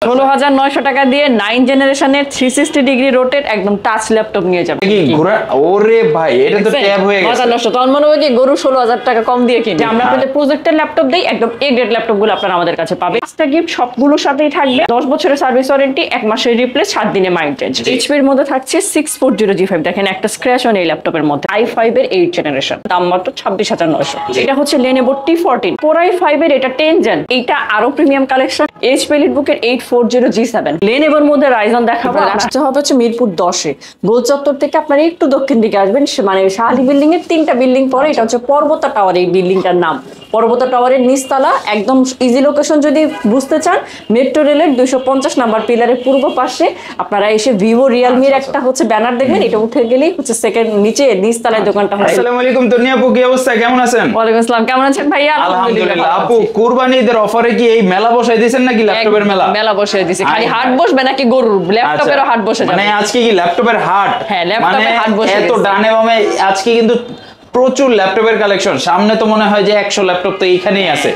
16,900 টাকা দিয়ে 9 জেনারেশনের 360 ডিগ্রি রোটেট একদম টাচ ল্যাপটপ নিয়ে যাবে। কি ঘোরা? ওরে ভাই, এটা তো ট্যাব হয়ে গেছে। নষ্ট তখন মনে হয় কি গরু 16,000 টাকা কম দিয়ে কিনে। আমরা আপনাদের প্রজেক্টের ল্যাপটপ দেই, একদম এ গ্রেড ল্যাপটপগুলো আপনারা আমাদের কাছে পাবেন। পাঁচটা গিফট সবগুলোর সাথেই থাকবে, 10 বছরের সার্ভিস ওয়ারেন্টি, 1 মাসের রিপ্লেস, 7 দিনের মাইন্টেজ। এইচপি এর মধ্যে থাকছে 6400 G5, দেখেন একটা স্ক্র্যাচ অন এই ল্যাপটপের মধ্যে। i5 এর 8 জেনারেশন, দাম মাত্র 26,900। এটা হচ্ছে Lenovo T14 Core i5 এর, এটা 10 জেন, এটা আরো প্রিমিয়াম কালেকশন। HP EliteBook এর 840 G7। Lenovoর মধ্যে রাইজন দেখাবো। আসতে হবে হচ্ছে মিরপুর 10-এ, গোল চত্বর থেকে আপনারা একটু দক্ষিণ দিকে আসবেন, মানে শাহালি বিল্ডিং এর 3টা বিল্ডিং পরে এটা হচ্ছে পর্বতা টাওয়ার। এই বিল্ডিংটার নাম পর্বতা টাওয়ারের নিচতলা, একদম ইজি লোকেশন। যদি বুঝতে চান, মেট্রো রেলের 250 নাম্বার পিলারের পূর্ব পাশে আপনারা এসে ভিভো রিয়েলমির একটা হচ্ছে ব্যানার দেখবেন, এটা উঠে গেলেই হচ্ছে সেকেন্ড নিচে নিচতলায় দোকানটা হবে। আসসালামু আলাইকুম তনিয়া আপু, কি অবস্থা, কেমন আছেন? ওয়ালাইকুম আসসালাম, কেমন আছেন ভাইয়া? আলহামদুলিল্লাহ। আপু, কুরবানি ঈদের অফারে কি এই মেলা বসাই দিয়েছেন নাকি? ল্যাপটপের মেলা মেলা বসে দিয়েছে। খালি হাট বসবে নাকি গরুর? ল্যাপটপেরও হাট বসে যাবে। মানে আজকে কি ল্যাপটপের হাট? হ্যাঁ, ল্যাপটপের হাট বসে এত ডানে বামে আজকে কিন্তু প্রচুর ল্যাপটপের কালেকশন। সামনে তো মনে হয় যে 100 ল্যাপটপ তো এইখানেই আছে।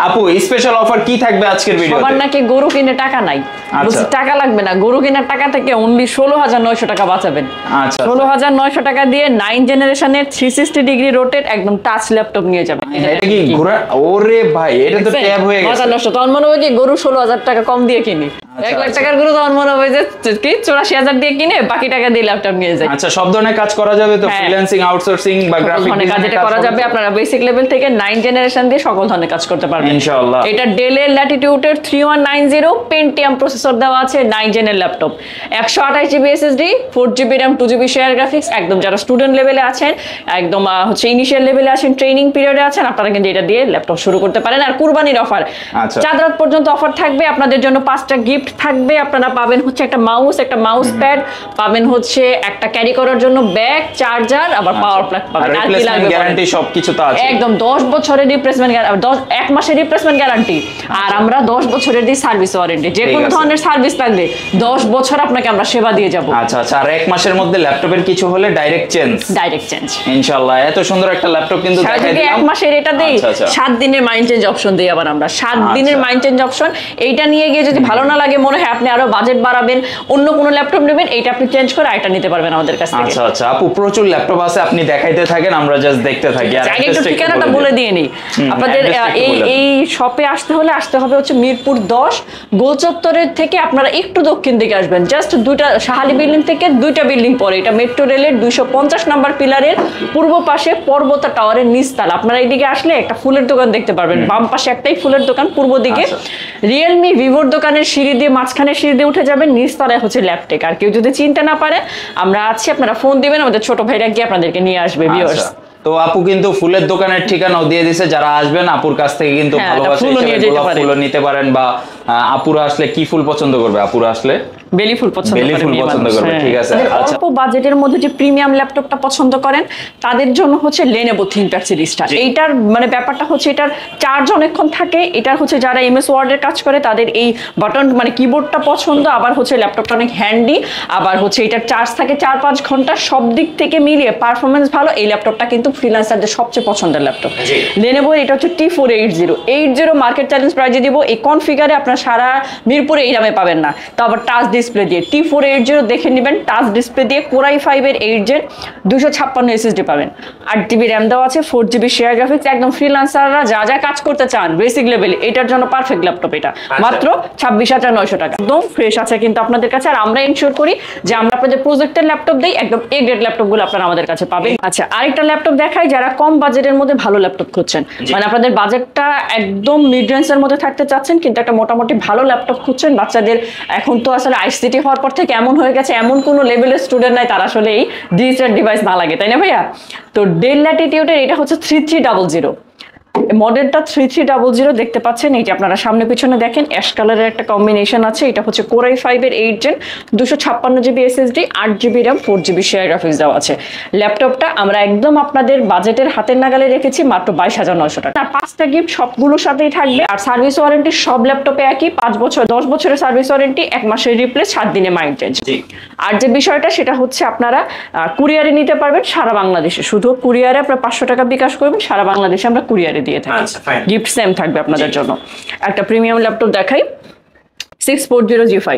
আপু, স্পেশাল অফার কি থাকবে আজকের ভিডিওতে? সবার নাকি গরু কিনে টাকা নাই, বলছি টাকা লাগবে না, গরু কেনার টাকা থেকে অনলি 16,900 টাকা বাঁচাবেন। আচ্ছা, 16,900 টাকা দিয়ে 9 জেনারেশনের 360 ডিগ্রি রোটেট একদম টাচ ল্যাপটপ নিয়ে যাবেন। এটা কি ঘোরা? ওরে ভাই, এটা তো ট্যাব হয়ে গেছে। নষ্ট তখন মনে হয় কি গরু 16,000 টাকা কম দিয়ে কিনি। 1 লাখ টাকার গরু তখন মনে হয় যে কি 84,000 দিয়ে কিনে বাকি টাকা দিয়ে ল্যাপটপ নিয়ে যায়। আচ্ছা, সব ধরনের কাজ করা যাবে তো? ফ্রিল্যান্সিং, আউটসোর্সিং বা গ্রাফিক ডিজাইনের কাজ করা যাবে। আপনারা বেসিক লেভেল থেকে 9 জেনারেশন দিয়ে সকল ধরনের কাজ করতে পারবেন ইনশাআল্লাহ। এটা ডেলের ল্যাটিটিউডের 3190 পেন্টিয়াম প্রসেসর দেওয়া আছে, 9 জেনের laptop, 128 GB SSD, 4 GB RAM, 2 GB share graphics. একদম যারা স্টুডেন্ট লেভেলে আছেন, একদম হচ্ছে ইনিশিয়াল লেভেলে আছেন, ট্রেনিং পিরিয়ডে আছেন, আপনারা কিন্তু এটা দিয়ে ল্যাপটপ শুরু করতে পারেন। আর কুরবানির অফার, চাঁদ রাত পর্যন্ত অফার থাকবে। আপনাদের জন্য 5টা গিফট থাকবে। আপনারা পাবেন হচ্ছে একটা মাউস প্যাড, পাবেন হচ্ছে একটা ক্যারি করার জন্য ব্যাগ, চার্জার, আবার পাওয়ার প্লাগ পাবেন। আর কি লাগবে? গ্যারান্টি সবকিছু তো আছে একদম 10 বছরের রিপ্লেসমেন্ট গ্যারান্টি, 1 মাসের রিপ্লেসমেন্ট গ্যারান্টি, আর আমরা 10 বছরের দিয়ে সার্ভিস ওয়ারেন্টি। যে কোনো ধরনের সার্ভিস লাগলে 10 বছর আপনাকে আমরা সেবা দিয়ে যাব। আচ্ছা আচ্ছা। আর 1 মাসের মধ্যে ল্যাপটপের কিছু হলে ডাইরেক্ট চেঞ্জ ইনশাআল্লাহ। এত সুন্দর একটা ল্যাপটপ কিন্তু দেখাই দিলাম। 1 মাসের এটা দেই, 7 দিনের মাইন্ড চেঞ্জ অপশন দেই আবার আমরা। 7 দিনের মাইন্ড চেঞ্জ অপশন। এইটা নিয়ে গিয়ে যদি ভালো না লাগে, মনে হয় আপনি আরো বাজেট বাড়াবেন, অন্য কোনো ল্যাপটপ নেবেন, এইটা আপনি চেঞ্জ করে আরেকটা নিতে পারবেন আমাদের কাছ থেকে। আচ্ছা আচ্ছা। আপু, প্রচুর ল্যাপটপ আছে, আপনি দেখাইতে থাকেন, আমরা জাস্ট দেখতে থাকি। আর আগে একটু ঠিকানাটা বলে দিয়ে নেই আপনাদের। এই শপে আসতে হবে হচ্ছে মিরপুর 10 গোল চত্বরের থেকে আপনারা একটু দক্ষিণ দিকে আসবেন, জাস্ট 2টা শাহালি বিল্ডিং থেকে 2টা বিল্ডিং পরে। এটা মেট্রো রেলের 250 নাম্বার পিলারের পূর্ব পাশে পর্বতা টাওয়ারের নিচতলা। আপনারা এইদিকে আসলে একটা ফুলের দোকান দেখতে পারবেন, বাম পাশে একটাই ফুলের দোকান, পূর্ব দিকে রিয়েলমি ভিভোর দোকানের সিঁড়ি দিয়ে, মাঝখানে সিঁড়ি দিয়ে উঠে যাবেন, নিচতলায় হচ্ছে ল্যাপটেক। আর কেউ যদি চিনতে না পারে, আমরা আছি, আপনারা ফোন দিবেন, আমাদের ছোট ভাইরা গিয়ে আপনাদেরকে নিয়ে আসবে। ভিউয়ার্স, তো আপু কিন্তু ফুলের দোকানের ঠিকানাও দিয়ে দিয়েছে, যারা আসবেন আপুর কাছ থেকে কিন্তু ভালোবাসা হিসেবে গোলাপ ফুলও নিতে পারেন। বা আপুরা আসলে কি ফুল পছন্দ করবে? আপুরা আসলে বেলি ফুল পছন্দ করবে। ঠিক আছে। অল্প বাজেটের মধ্যে যে প্রিমিয়াম ল্যাপটপটা পছন্দ করেন তাদের জন্য হচ্ছে Lenovo ThinkPad সিরিজটা। এইটার মানে ব্যাপারটা হচ্ছে এটার চার্জ অনেকক্ষণ থাকে। এটার হচ্ছে যারা MS ওয়ার্ডের কাজ করে তাদের এই বাটন মানে কিবোর্ডটা পছন্দ, আবার হচ্ছে ল্যাপটপটা অনেক হ্যান্ডি, আবার হচ্ছে এটার চার্জ থাকে 4-5 ঘন্টা। সব দিক থেকে মিলিয়ে পারফরমেন্স ভালো। এই ল্যাপটপটা কিন্তু ফ্রিল্যান্সারদের সবচেয়ে পছন্দের ল্যাপটপ। Lenovo এটা হচ্ছে T480 মার্কেট চ্যালেঞ্জ প্রাইজে দিব। এই কনফিগারে আপনারা সারা মিরপুরে এই দামে পাবেন না। তো আবার টাচ ডিসপ্লে দিয়ে T480 দেখে নেবেন, টাচ ডিসপ্লে দিয়ে Core i5 এর 8 জেন 256 এসএসডি পাবেন, 8 জিবি র্যাম দেওয়া আছে, 4 জিবি শেয়ার গ্রাফিক্স। একদম ফ্রিল্যান্সাররা যা কাজ করতে চান বেসিক লেভেলে এটার জন্য পারফেক্ট ল্যাপটপ। এটা মাত্র 26,900 টাকা, একদম ফ্রেশ আছে কিন্তু আপনাদের কাছে। আর আমরা এনশিওর করি যে আমরা আপনাদের প্রজেক্টের ল্যাপটপ দেই, একদম এ গ্রেড ল্যাপটপগুলো আপনারা আমাদের কাছে পাবেন। আচ্ছা, আরেকটা ল্যাপটপ দেখাই যারা কম বাজেটের মধ্যে ভালো ল্যাপটপ খুঁজছেন, মানে আপনাদের বাজেটটা একদম মিড রেঞ্জের মধ্যে থাকতে চাচ্ছেন কিন্তু একটা মোটামুটি ভালো ল্যাপটপ খুঁজছেন। বাচ্চাদের এখন তো আসলে আইসিটি হওয়ার পর থেকে এমন হয়ে গেছে, এমন কোনো লেভেলের স্টুডেন্ট নাই তার আসলে এই ডিজিটাল ডিভাইস না লাগে, তাই না ভাইয়া? তো ডেল ল্যাটিটিউডের এটা হচ্ছে 3300 মডেলটা 3300 দেখতে পাচ্ছেন। এই যে আপনারা সামনে পিছনে দেখেন অ্যাশ কালারের একটা কম্বিনেশন আছে। এটা হচ্ছে Core i5 এর 8 gen 256 GB SSD, 8 GB RAM, 4 GB share graphics দেওয়া আছে। ল্যাপটপটা আমরা একদম আপনাদের বাজেটের হাতের নাগালে রেখেছি মাত্র 22,900 টাকা। আর 5টা গিফট সবগুলোর সাথেই থাকবে। আর সার্ভিস ওয়ারেন্টি সব ল্যাপটপে একই, 5 বছর 10 বছরের সার্ভিস ওয়ারেন্টি, 1 মাসের রিপ্লেস, 7 দিনের মাইন্ড চেঞ্জ। আর যে বিষয়টা সেটা হচ্ছে আপনারা কুরিয়ারে নিতে পারবেন সারা বাংলাদেশে। শুধু কুরিয়ারে আপনারা 500 টাকা বিকাশ করবেন, সারা বাংলাদেশে আমরা কুরিয়ারে দিয়ে থাকি। গিফট সেম থাকবে আপনাদের জন্য। একটা প্রিমিয়াম ল্যাপটপ দেখাই, 640G5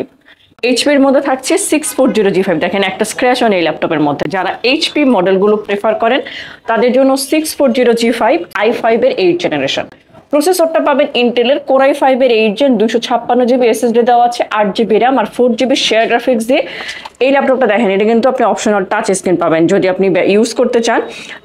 এইচপির মধ্যে থাকছে 640G5। দেখেন একটা স্ক্র্যাচ অন এই ল্যাপটপের মধ্যে। যারা এইচপি মডেলগুলো প্রেফার করেন তাদের জন্য 640G5 i5 এর 8th জেনারেশন। প্রসেসরটা পাবেন ইন্টেলের Core i5 এর 8 জেন, 256GB SSD দেওয়া আছে, 8GB RAM আর 4GB শেয়ার গ্রাফিক্স দিয়ে। এই ল্যাপটপটা দেখেন, এটা কিন্তু আপনি অপশনাল টাচ স্ক্রিন পাবেন যদি আপনি ইউজ করতে চান।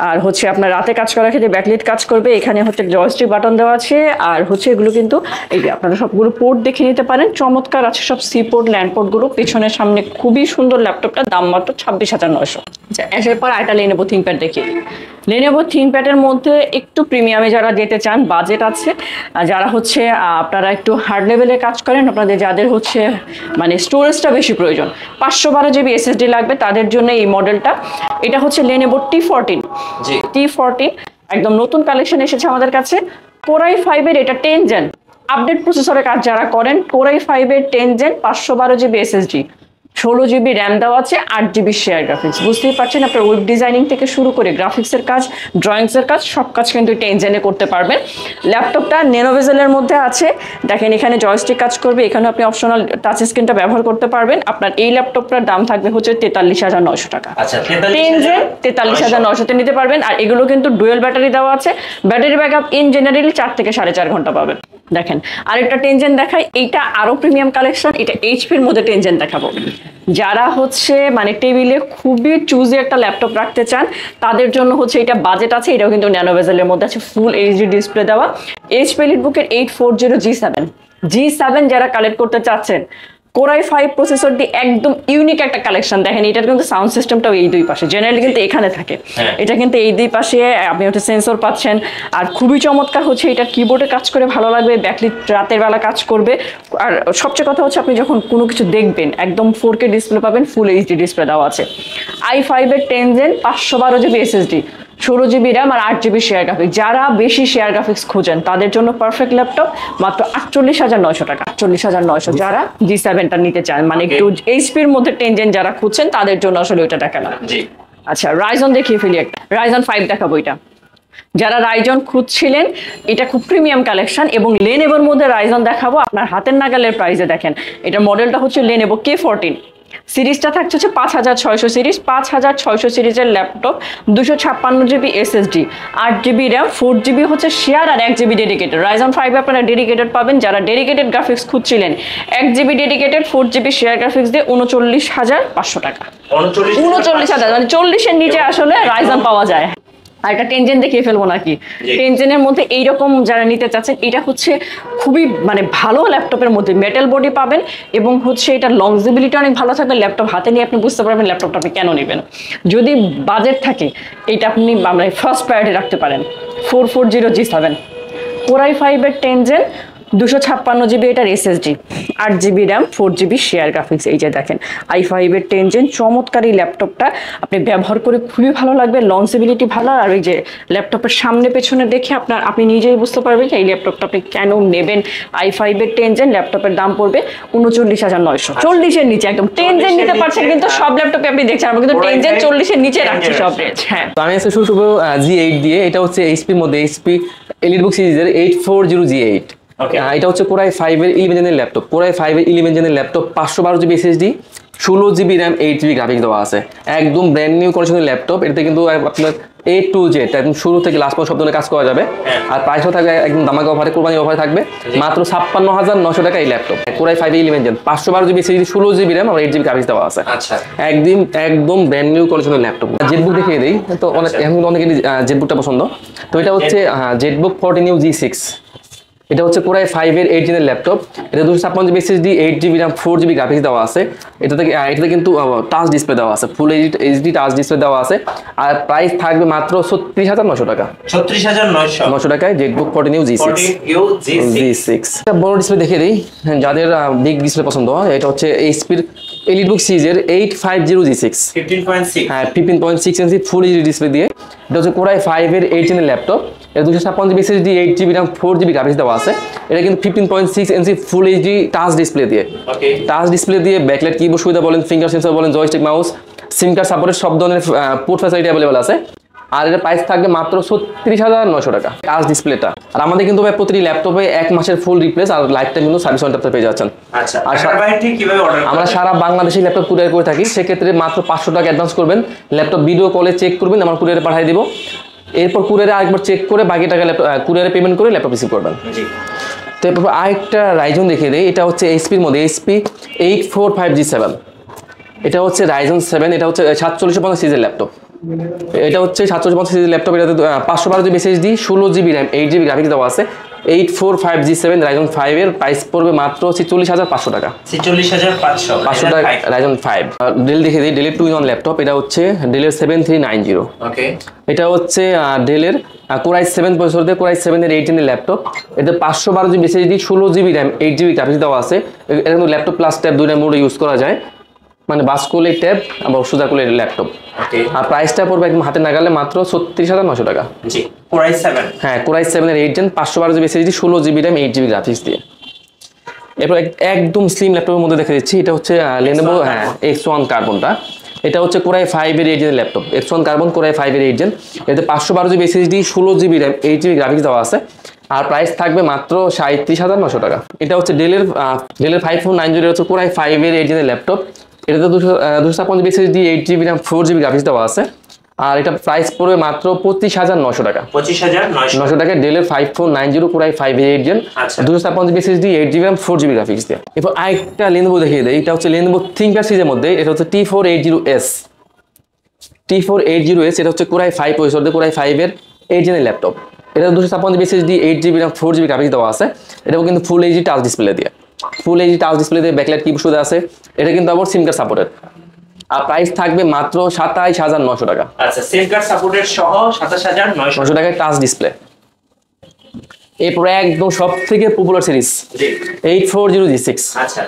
আর হচ্ছে আপনার রাতে কাজ করার ক্ষেত্রে ব্যাকলিট কাজ করবে। এখানে হচ্ছে জয়স্টিক বাটন দেওয়া আছে আর হচ্ছে এগুলো কিন্তু এই যে আপনারা সবগুলো পোর্ট দেখে নিতে পারেন। চমৎকার আছে সব সি পোর্ট ল্যান্ড পোর্টগুলো। পেছনের সামনে খুবই সুন্দর ল্যাপটপটা, দাম মাত্র 26,900। আচ্ছা, এরপর আরেকটা Lenovo ThinkPad দেখিয়ে দিই। Lenovo ThinkPad এর মধ্যে একটু প্রিমিয়ামে যারা যেতে চান, বাজেট আছে, যারা হচ্ছে আপনারা একটু হার্ড লেভেলে কাজ করেন, আপনাদের যাদের হচ্ছে মানে স্টোরেজটা বেশি প্রয়োজন, 512GB SSD লাগবে, তাদের জন্য এই মডেলটা। এটা হচ্ছে Lenovo T14। T14 একদম নতুন কালেকশন এসেছে আমাদের কাছে। Core i5 এর এটা 10 জেন আপডেট প্রসেসরের কাজ যারা করেন, Core i5 এর 10 gen 512GB SSD, 16GB RAM দেওয়া আছে, 8GB শেয়ার গ্রাফিক্স। বুঝতেই পারছেন আপনার ওয়েব ডিজাইনিং থেকে শুরু করে গ্রাফিক্সের কাজ, ড্রয়িংসের কাজ, সব কাজ কিন্তু 10 জেনে করতে পারবেন। ল্যাপটপটা ন্যানো বেজেলের মধ্যে আছে। দেখেন এখানে জয়স্টিক কাজ করবে, এখানে আপনি অপশনাল টাচ স্ক্রিনটা ব্যবহার করতে পারবেন। আপনার এই ল্যাপটপটার দাম থাকবে হচ্ছে 43,900 টাকা। আচ্ছা, 10 জেন 43,900 তে নিতে পারবেন। আর এগুলো কিন্তু ডুয়েল ব্যাটারি দেওয়া আছে। ব্যাটারি ব্যাকআপ ইন জেনারেলি 4 থেকে 4.5 ঘন্টা পাবেন। দেখেন আরেকটা 10 জেন দেখাই, এইটা আরো প্রিমিয়াম কালেকশন। এটা এইচপির মধ্যে 10 জেন দেখাবো। যারা হচ্ছে মানে টেবিলে খুবই চুজি একটা ল্যাপটপ রাখতে চান তাদের জন্য হচ্ছে এটা বাজেট আছে। এটাও কিন্তু ন্যানো বেজেলের মধ্যে আছে, ফুল এইচডি ডিসপ্লে দেওয়া। এইচপি এলিটবুকের 840G7 যারা কালেক্ট করতে চাচ্ছেন, Core i5 প্রসেসর দিয়ে একদম ইউনিক একটা কালেকশন। দেখেন এটার কিন্তু সাউন্ড সিস্টেমটাও এই দুই পাশে, জেনারেলি কিন্তু এখানে থাকে, এটা কিন্তু এই দুই পাশে আপনি হচ্ছে সেন্সর পাচ্ছেন। আর খুবই চমৎকার হচ্ছে এটা কিবোর্ডে কাজ করে ভালো লাগবে, ব্যাকলিট রাতের বেলা কাজ করবে। আর সবচেয়ে কথা হচ্ছে আপনি যখন কোনো কিছু দেখবেন একদম 4K ডিসপ্লে পাবেন, ফুল এইচডি ডিসপ্লে দেওয়া আছে। i5 এর 10 gen 512GB SSD, 16GB RAM আর 8GB শেয়ার গ্রাফিক্স। যারা বেশি শেয়ার গ্রাফিক্স খোঁজেন তাদের জন্য পারফেক্ট ল্যাপটপ, মাত্র 48,900 টাকা। 48,900 যারা G7টা নিতে চান, মানে একটু এইচপির মধ্যে 10 জেন যারা খুঁজছেন তাদের জন্য আসলে ওইটা দেখালাম। আচ্ছা, রাইজন দেখিয়ে ফেলি একটা, রাইজন 5 দেখাবো। এটা যারা রাইজন খুঁজছিলেন, এটা খুব প্রিমিয়াম কালেকশন। এবং লেনেভোর মধ্যে রাইজন দেখাবো আপনার হাতের নাগালের প্রাইসে। দেখেন এটা মডেলটা হচ্ছে Lenovo K14 সিরিজটা থাকছে হচ্ছে 5600 সিরিজ। 5600 সিরিজের laptop, 256GB SSD, 8GB RAM, 4GB হচ্ছে শেয়ার আর 1GB ডেডিকেটেড। রাইজন 5 আপনারা ডেডিকেটেড পাবেন। যারা ডেডিকেটেড গ্রাফিক্স খুঁজছিলেন, 1GB dedicated, 4GB share graphics দিয়ে 39,500 টাকা। 39,000 মানে 40-এর নিচে আসলে রাইজন পাওয়া যায়। আর একটা 10 জেন দেখিয়ে ফেলবো নাকি? 10 জেনের মধ্যে এইরকম যারা নিতে চাচ্ছেন, এটা হচ্ছে খুবই মানে ভালো ল্যাপটপের মধ্যে মেটাল বডি পাবেন এবং হচ্ছে এটা লংজিবিলিটি অনেক ভালো থাকবে। ল্যাপটপ হাতে নিয়ে আপনি বুঝতে পারবেন ল্যাপটপটা আপনি কেন নেবেন। যদি বাজেট থাকে এটা আপনি আমরা ফার্স্ট প্রায়োরিটি রাখতে পারেন। 440G7 Core i5 এর 10 জেন, 256GB এটার SSD, 8GB RAM, 4GB share graphics. এই যে দেখেন i5 এর 10 জেন চমৎকার এই ল্যাপটপটা, আপনি ব্যবহার করে খুবই ভালো লাগবে, লংজিবিলিটি ভালো। আর এই যে ল্যাপটপের সামনে পেছনে দেখে আপনি নিজেই বুঝতে পারবেন যে এই ল্যাপটপটা আপনি কেন নেবেন। i5 এর 10 জেন ল্যাপটপের দাম পড়বে 39,900। 40-এর নিচে একদম 10 জেন নিতে পারছেন, কিন্তু সব ল্যাপটপে আপনি দেখছেন আমরা কিন্তু 10 জেন 40-এর নিচে রাখছি সব রেঞ্জ। হ্যাঁ, তো আমি শুরু করবো G8 দিয়ে। এটা হচ্ছে এইচপির মধ্যে এইচপি এলিটবুক সিরিজের 840G8। এটা হচ্ছে Core i5 এর 11 জেনের ল্যাপটপ। Core i5 এর 11 জেনের ল্যাপটপ, 512GB SSD, 16GB RAM, 8GB graphics দেওয়া আছে। একদম ব্র্যান্ড নিউ কন্ডিশনের ল্যাপটপ। এটাতে কিন্তু আপনার A to Z একদম শুরু থেকে লাস্ট পর্যন্ত সব ধরনের কাজ করা যাবে। আর প্রাইসও থাকবে একদম দামাকা অফারে, কোরবানি অফারে থাকবে মাত্র 56,900 টাকা এই laptop. Core i5 11 gen 512GB SSD, 16GB RAM আর 8GB গ্রাফিক্স দেওয়া আছে। আচ্ছা, একদম ব্র্যান্ড নিউ কন্ডিশনের ল্যাপটপ। জেটবুক দেখিয়ে দিই তো, এখন অনেকেরই জেটবুকটা পছন্দ। তো এটা হচ্ছে জেটবুক 14U G6। এটা হচ্ছে Core i5 এর 8 জেনের ল্যাপটপ। এটা 256GB SSD, 8GB RAM, 4GB graphics দেওয়া আছে। এটাতে কিন্তু টাচ ডিসপ্লে দেওয়া আছে, ফুল এইচডি টাচ ডিসপ্লে দেওয়া আছে। আর প্রাইস থাকবে মাত্র 36,900 টাকা। 36,900 টাকায় জেটবুক 14U G6। একটা বড় ডিসপ্লে দেখিয়ে দিই যাদের বিগ ডিসপ্লে পছন্দ হয়। এটা হচ্ছে এইচপির এলিটবুক সিরিজের 850G6, 15.6। হ্যাঁ 15.6 ইঞ্চি ফুল এইচডি ডিসপ্লে দিয়ে। এটা হচ্ছে Core i5 এর 8 জেনের ল্যাপটপ। এটা 256GB SSD, 8GB RAM, 4GB graphics দেওয়া আছে। এটা কিন্তু 15.6 ইঞ্চি ফুল এইচডি টাচ ডিসপ্লে দিয়ে। টাচ ডিসপ্লে দিয়ে ব্যাকলাইট কিবোর্ড সুবিধা বলেন, ফিঙ্গার সেন্সর বলেন, জয়স্টিক মাউস, সিম কার্ড সাপোর্টেড সব ধরনের পোর্ট ফ্যাসিলিটি অ্যাভেলেবল আছে। আর এর প্রাইস থাকবে মাত্র 36,900 টাকা টাচ ডিসপ্লেটা। আর আমাদের কিন্তু ভাই প্রতিটি ল্যাপটপে 1 মাসের ফুল রিপ্লেস আর লাইফ টাইম কিন্তু সার্ভিস ওয়ারেন্টি পেয়ে যাচ্ছেন। আচ্ছা, আর ঢাকার বাইরে থেকে কিভাবে অর্ডার করবেন? আমরা সারা বাংলাদেশে ল্যাপটপ কুরিয়ার করে থাকি, সেক্ষেত্রে মাত্র 500 টাকা অ্যাডভান্স করবেন, ল্যাপটপ ভিডিও কলে চেক করবেন, আমরা কুরিয়ারে পাঠিয়ে দিব, এরপর কুরিয়ারে আরেকবার চেক করে বাকি টাকা কুরিয়ারে পেমেন্ট করে ল্যাপটপ রিসিভ করবেন। জি। তো এরপর আরেকটা রাইজন দেখিয়ে দেয়, এটা হচ্ছে এইচপির মধ্যে এইচপি 845G7, এটা হচ্ছে রাইজন 7, এটা হচ্ছে 4750 সিরিজের ল্যাপটপ, এটা হচ্ছে 4750 সিরিজের ল্যাপটপ, এটাতে 512GB SSD, 16GB RAM, 8GB graphics দেওয়া আছে। 845G7 রাইজন 5 এর প্রাইস পড়বে মাত্র 46,500 টাকা। 46,500 টাকা রাইজন 5। ডেল দেখে দিই, ডেলের 2-in-1 ল্যাপটপ, এটা হচ্ছে ডেলের 7390। ওকে, এটা হচ্ছে ডেলের Core i7 প্রসেসর দিয়ে Core i7 এর 8 এর ল্যাপটপ, এতে 512GB SSD, 16GB RAM, 8GB graphics দেওয়া আছে। এটা কিন্তু ল্যাপটপ প্লাস ট্যাব দুইটা মোডে ইউজ করা যায়, মানে বাসকোলের ট্যাব আবার সোজাকুলের ল্যাপটপ। ওকে, আর প্রাইসটা পড়বে একদম হাতে নাগালে মাত্র 36,900 টাকা। জি। Core i7, হ্যাঁ, Core i7 এর 8 Gen, 512GB SSD, 16GB RAM, 8GB graphics দিয়ে। এরপর একদম স্লিম ল্যাপটপের মধ্যে দেখে দিচ্ছি, এটা হচ্ছে Lenovo X1 কার্বনটা, এটা হচ্ছে Core i5 এর 8 Gen laptop, X1 carbon Core i5 এর 8 Gen, এতে 512GB SSD, 16GB RAM, 8GB graphics দেওয়া আছে। আর প্রাইস থাকবে মাত্র 37,900 টাকা। এটা হচ্ছে ডেলের 5490, হচ্ছে Core i5 এর 8 Gen ল্যাপটপ, এটাতে 256GB SSD, 8GB RAM, 4GB graphics দেওয়া আছে। আর এটা প্রাইস পড়বে মাত্র 25,900 টাকা। 25,900 টাকা ডেলের 5490 Core i5 এর 8 Gen, 256GB SSD, 8GB RAM, 4GB graphics দিয়ে। এরপর আরেকটা Lenovo দেখিয়ে দেয়, এটা হচ্ছে Lenovo ThinkPad সিরিজের মধ্যে, এটা হচ্ছে T480S। T480S, এটা হচ্ছে Core i5 প্রসেসর দিয়ে Core i5 এর 8 Gen ল্যাপটপ, এটা 256GB SSD, 8GB RAM, 4GB graphics দেওয়া আছে। এটাও কিন্তু ফুল এইচডি টাচ ডিসপ্লে দিয়ে, ফুল এইচডি টাচ ডিসপ্লে দিয়ে ব্যাকলাইট কিবোর্ড আছে। এটা কিন্তু আবার সিম কার্ড সাপোর্টেড। আর প্রাইস থাকবে মাত্র 27,900 টাকা। আচ্ছা, সিম কার্ড সাপোর্টেড সহ 27,900 টাকায় টাচ ডিসপ্লে। এরপরে একদম সব থেকে পপুলার সিরিজ, জি, 840G6। আচ্ছা,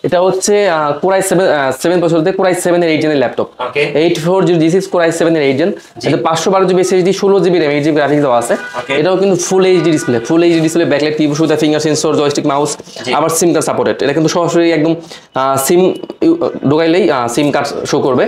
এটা হচ্ছে Core i7 প্রসেসর দিয়ে Core i7 এর 8 Gen ল্যাপটপ, ওকে, 840G6 Core i7 এর 8 Gen, এটা 512GB SSD, 16GB RAM, 8GB graphics দেওয়া আছে। এটাও কিন্তু full HD display, full HD display, backlight keyboard, finger sensor, joystick, mouse, আবার সিম কার্ড সাপোর্টেড। এটা কিন্তু সরাসরি একদম সিম ঢোকাইলেই সিম কার্ড শো করবে।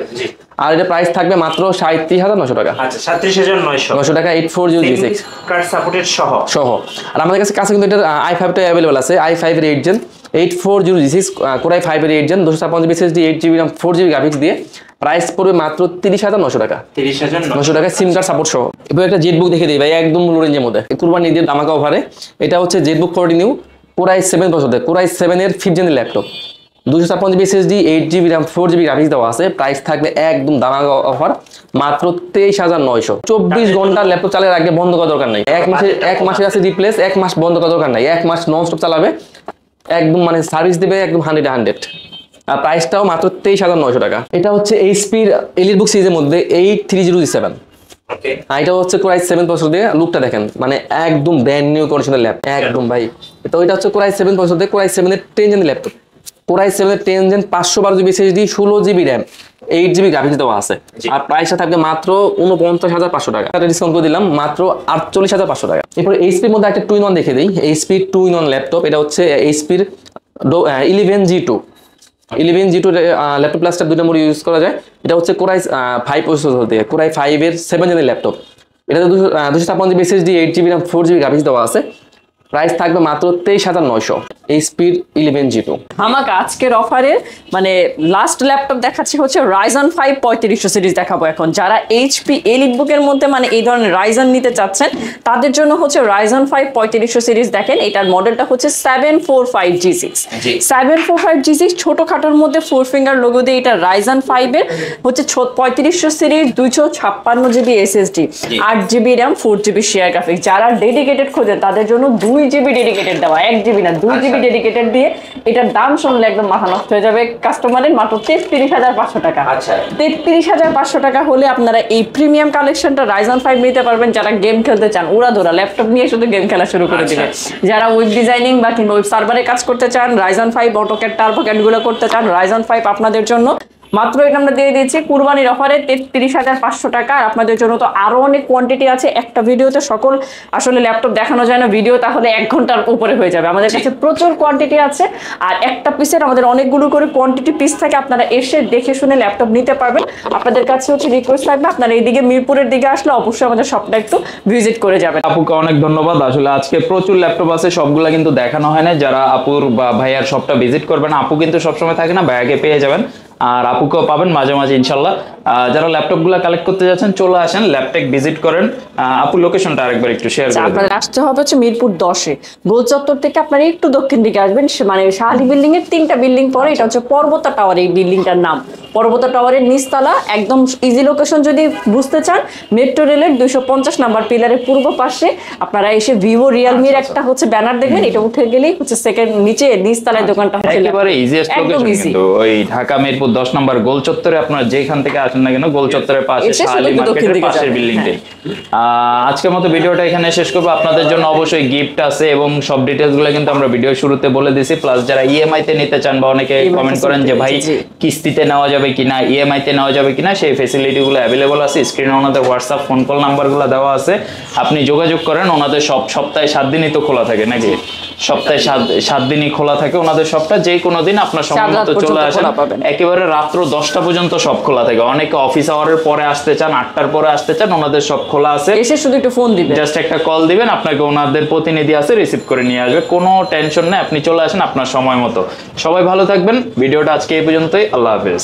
আর এটা প্রাইস থাকবে মাত্র 37,900 টাকা। আচ্ছা, 37,900 টাকা 840G6 কার্ড সাপোর্টেড সহ। আর আমাদের কাছে কিন্তু এটা i5 টা अवेलेबल আছে, i5 এর 8 Gen, 840G6 Core i5 এর 8 Gen, 256GB SSD, 8GB RAM, 4GB graphics দিয়ে। প্রাইস পড়বে মাত্র 30,900 টাকা। 30,900 টাকা সিম কার্ড সাপোর্ট সহ। এবার একটা জেটবুক দেখে দিই ভাই, একদম লো রেঞ্জের মধ্যে, কুরবানি ঈদের দামাকা অফারে। এটা হচ্ছে Jetbook 40 new Core i7 processor, Core i7 এর 5th Gen laptop, 256GB SSD, 8GB RAM, 4GB graphics দেওয়া আছে। প্রাইস থাকবে একদম দামাকা অফার মাত্র 23,900। 24 ঘন্টা ল্যাপটপ চালানোর আগে বন্ধ করার দরকার নাই, এক মাসের আছে রিপ্লেস, 1 মাস বন্ধ করার দরকার নাই, 1 মাস নন স্টপ চালাবে, একদম মানে সার্ভিস দেবে একদম 100। আর প্রাইসটাও মাত্র 23,900 টাকা। এটা হচ্ছে এইচপির এলিটবুক সিরিজের মধ্যে 830G7, ওকে, এটা হচ্ছে Core i7 প্রসেসর দিয়ে, লুকটা দেখেন মানে একদম ব্র্যান্ড নিউ কন্ডিশনের ল্যাপটপ একদম ভাই। তো এটা হচ্ছে Core i7 প্রসেসর দিয়ে Core i7 এর 10 Gen ল্যাপটপ, Core i7 এর 10 Gen, 512GB SSD, 16GB RAM, 8GB graphics দেওয়া আছে। আর প্রাইসটা থাকবে মাত্র 49,500 টাকা। এটা ডিসকাউন্ট করে দিলাম মাত্র 48,500 টাকা। এরপর এইচপির মধ্যে একটা 2-in-1 দেখে দিই, এইচপির 2-in-1 ল্যাপটপ, এটা হচ্ছে এইচপির 11G2 ল্যাপটপ প্লাস ট্যাব দুইটা মোড ইউজ করা যায়। এটা হচ্ছে Core i5 প্রসেসর দিয়ে Core i5 এর 7 Gen ল্যাপটপ, এটাতে 256GB SSD, 8GB RAM, 4GB graphics দেওয়া আছে। প্রাইস থাকবে মাত্র 23,900। এইচপির 11G2। আমাকে আজকের অফারে মানে লাস্ট ল্যাপটপ দেখাচ্ছি হচ্ছে Ryzen 5 3500 সিরিজ দেখাবো এখন। যারা এইচপি এলিটবুকের মধ্যে মানে এই ধরনের Ryzen নিতে চাচ্ছেন তাদের জন্য হচ্ছে Ryzen 5 3500 সিরিজ দেখেন। এটার মডেলটা হচ্ছে 745G6। 745G6 ছোটখাটোর মধ্যে 4 ফিঙ্গার লোগো দিয়ে, এটা Ryzen 5 এর হচ্ছে 3500 series, 256GB SSD, 8GB RAM, 4GB share graphics. যারা ডেডিকেটেড খোঁজে তাদের জন্য 2GB ডেডিকেটেড দেওয়া, 1GB না 2GB ডেডিকেটেড দিয়ে। এটার দাম শুনলে একদম মাথা নষ্ট হয়ে যাবে কাস্টমারের, মাত্র 33,500 টাকা। আচ্ছা, 33,500 টাকা হলে আপনারা এই প্রিমিয়াম কালেকশনটা Ryzen 5 নিতে পারবেন। যারা গেম খেলতে চান উড়াধুরা ল্যাপটপ নিয়ে শুধু গেম খেলা শুরু করে দিবে। যারা ওয়েব ডিজাইনিং বা কিংবা ওয়েব সার্ভারে কাজ করতে চান, Ryzen 5 AutoCAD, TurboCAD গুলো করতে চান, Ryzen 5 আপনাদের জন্য। মাত্র এটা আমরা দিয়ে দিয়েছি কুরবানির অফারে 33,500 টাকা। আর আপনাদের জন্য তো আরো অনেক কোয়ান্টিটি আছে, একটা ভিডিওতে সকল আসলে ল্যাপটপ দেখানো যায় না, ভিডিও তাহলে 1 ঘন্টার উপরে হয়ে যাবে। আমাদের কাছে প্রচুর কোয়ান্টিটি আছে, আর একটা পিসের আমাদের অনেকগুলো করে কোয়ান্টিটি পিস থাকে, আপনারা এসে দেখে শুনে ল্যাপটপ নিতে পারবেন। আপনাদের কাছে হচ্ছে রিকোয়েস্ট থাকবে, আপনারা এইদিকে মিরপুরের দিকে আসলে অবশ্যই আমাদের শপটা একটু ভিজিট করে যাবেন। আপুকে অনেক ধন্যবাদ। আসলে আজকে প্রচুর ল্যাপটপ আছে, সবগুলা কিন্তু দেখানো হয় না। যারা আপুর বা ভাইয়ার শপটা ভিজিট করবেন, আপু কিন্তু সবসময় থাকে না, ভাইয়াকে পেয়ে যাবেন, আর আপুকেও পাবেন মাঝে মাঝে ইনশাল্লাহ। যারা ল্যাপটপগুলো কালেক্ট করতে যাচ্ছেন চলে আসেন, ল্যাপটেক ভিজিট করেন। আপুর লোকেশনটা আরেকবার একটু শেয়ার করুন। আপনাদের আসতে হবে হচ্ছে মিরপুর 10-এ, গোল চত্বর থেকে আপনারা একটু দক্ষিণ দিকে আসবেন, মানে শাহালি বিল্ডিং এর 3টা বিল্ডিং পরে এটা হচ্ছে পর্বতা টাওয়ার, এই বিল্ডিংটার নাম পর্বতা টাওয়ারের নিচতলা। একদম ইজি লোকেশন যদি বুঝতে চান, মেট্রো রেলের 250 নাম্বার পিলারের পূর্ব পাশে আপনারা এসে ভিভো রিয়েলমির একটা হচ্ছে ব্যানার দেখবেন, এটা উঠে গেলেই হচ্ছে সেকেন্ড নিচে নিচতলায় দোকানটা হচ্ছে একেবারে ইজিয়েস্ট লোকেশন কিন্তু ওই ঢাকা মিরপুর 10 নম্বর গোল চত্বরে। আপনারা যেখান থেকে আসেন না কেন, গোল চত্বরের পাশে শাহালি মার্কেটের পাশের বিল্ডিংটাই। আজকের মতো ভিডিওটা এখানে শেষ করব। আপনাদের জন্য অবশ্যই গিফট আছে এবং সব ডিটেইলস গুলো কিন্তু আমরা ভিডিও শুরুতে বলে দিয়েছি। প্লাস যারা ইএমআই তে নিতে চান বা অনেকে কমেন্ট করেন যে ভাই কিস্তিতে নেওয়া যাবে কিনা, ইএমআই তে নেওয়া যাবে কিনা, সেই ফ্যাসিলিটি গুলো অ্যাভেলেবল আছে। স্ক্রিনে ওনাদের হোয়াটসঅ্যাপ ফোন কল নাম্বারগুলো দেওয়া আছে, আপনি যোগাযোগ করেন। ওনাদের সব সপ্তাহে 7 দিনই তো খোলা থাকে নাকি, সপ্তাহে 7 দিনই খোলা থাকে ওনাদের সবটা। যে কোনো দিন আপনার সময় মতো চলে আসেন, একেবারে রাত্র 10টা পর্যন্ত সব খোলা থাকে। অনেকে অফিস আওয়ারের পরে আসতে চান, 8টার পরে আসতে চান, ওনাদের সব খোলা আছে। এসে শুধু একটু ফোন দিবেন, জাস্ট একটা কল দিবেন, আপনাকে ওনাদের প্রতিনিধি আছে রিসিভ করে নিয়ে আসবে। কোনো টেনশন নেই, আপনি চলে আসেন আপনার সময় মতো। সবাই ভালো থাকবেন। ভিডিওটা আজকে এই পর্যন্তই। আল্লাহ হাফেজ।